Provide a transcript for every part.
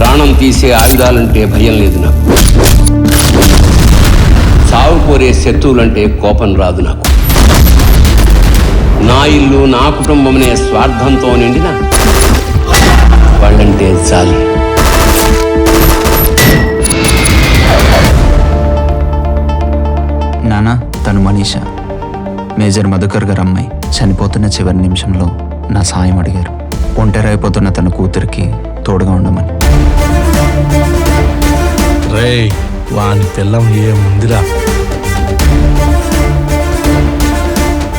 ప్రాణం తీసే ఆయుధాలంటే భయం లేదు నాకు. సాగు కోరే శత్రువులంటే కోపం రాదు నాకు. నా ఇల్లు నా కుటుంబమనే స్వార్థంతో నిండిన వాళ్ళంటే చాలు. నానా, తను మనీషా, మేజర్ మధుకర్ గారు అమ్మాయి. చనిపోతున్న చివరి నిమిషంలో నా సాయం అడిగారు. ఒంటరైపోతున్న తన కూతురికి తోడుగా ఉండమని. రేయ్, వాని పిల్లం ఏముందిరా.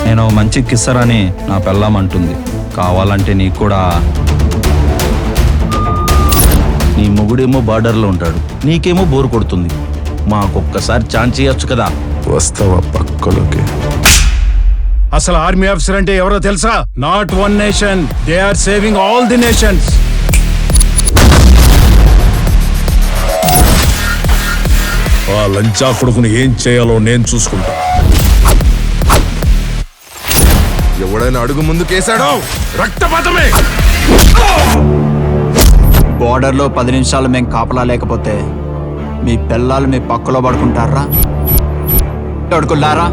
నేను మంచి కిస్సరని నా పెళ్ళాం అంటుంది. కావాలంటే నీకు కూడా. నీ మొగుడేమో బార్డర్లో ఉంటాడు, నీకేమో బోరు కొడుతుంది. మాకొక్కసారి ఛాన్స్ చేయొచ్చు కదా. వస్తావా పక్కలోకి? అసలు ఆర్మీ ఆఫీసర్ అంటే ఎవరో తెలుసా? Not one nation, they are saving all the nations. ఆ లంచా కొడుకుని ఏం చేయాలో నేను చూసుకుంటా. ఎవడైనా అడుగు ముందుకేశాడో రక్తపాతమే. బోర్డర్లో 10 నిమిషాలు మేము కాపలా లేకపోతే మీ పిల్లలు మీ పక్కలో పడుకుంటారా? పడుకున్నారా?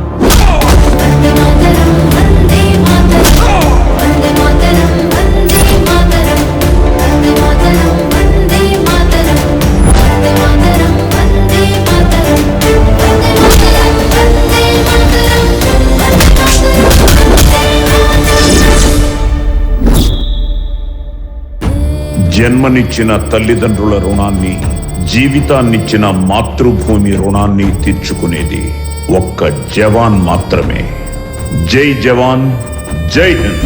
జన్మనిచ్చిన తల్లిదండ్రుల రుణాన్ని, జీవితాన్నిచ్చిన మాతృభూమి రుణాన్ని తీర్చుకునేది ఒక్క జవాన్ మాత్రమే. జై జవాన్, జై హింద్.